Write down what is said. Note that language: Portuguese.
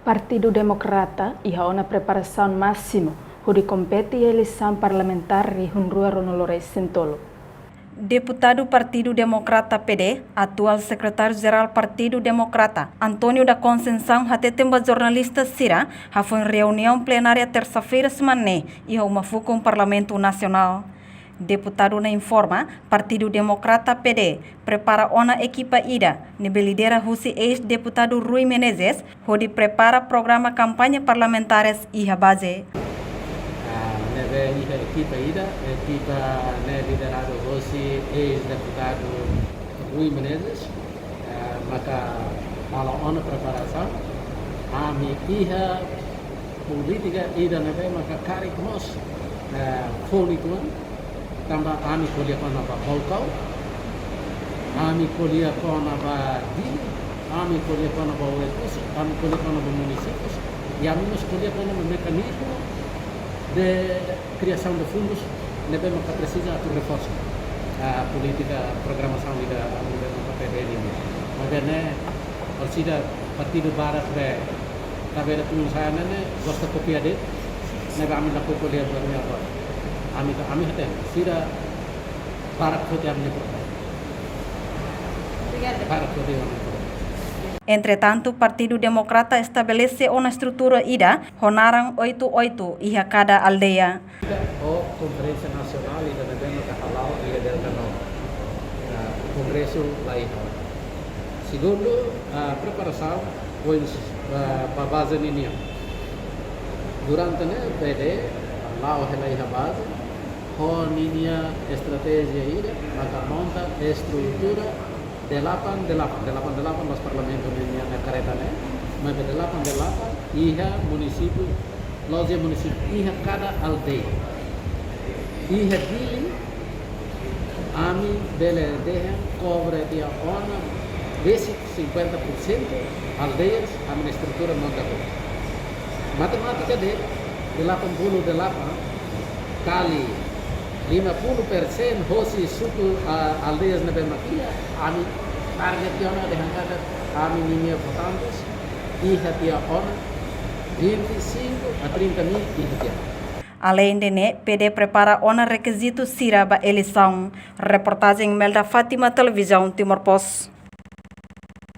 Partido Democrata iha ona preparação máximo onde compete a eleição parlamentar e Rua Ronolores Sentolo. Deputado Partido Democrata PD, atual secretário-geral Partido Democrata, Antônio da Conceição, hatetemba jornalista Sira, foi em reunião plenária terça-feira semana e uma com o Parlamento Nacional. Deputado na informa, Partido Democrata PD prepara uma equipa ida, nebe lidera Husi ex-deputado Rui Menezes, onde prepara programa campanha parlamentares e a base. Neve equipa ida, equipa liderado Husi ex-deputado Rui Menezes, maka ala ona preparação, ami iha política ida neve maka karik mos folikuan. Tambah kami kuliah kona ba Polkau, kami kuliah kona ba Dili, kami kuliah kona ba Wetus, kami kuliah kona ba municípios, e a minha kuliah kona ba mecanismo de criação de fundos, nebe maka precisa tu reforço a política, programação da PPD ini. Makanya persida Partido Barat be tabela tulisan ne gosta kopia de, nebe amin laku kuliah bernya apa. Kami hati sira barat kote amne barat kote amne. Entretanto, Partido Democrata estabelece uma estrutura ida, honarang 88 e a cada aldeia. O Conferência Nacional ida negara kahalau ida del kano. Kongreso lain. Segundo, preparação para base ini. Durante ne PD lao helai habad niña estrategia ida maka monta estrutura de lapan los parlamentos niña na careta ne mas de lapan iha município loja município iha cada aldeia iha dili ami bele deha cobre dia ona basic 50% aldeias a minha estrutura monta matemática de 88 kali 50% hosi suku aldeias na Bemakia, ami target yana de hangada ami niña votantes e hatia ona 25 a 30 mil e hatia. Além de ne, PD prepara ona requisito sira ba eleição. Reportagem Melda Fátima, Televisão Timor Post.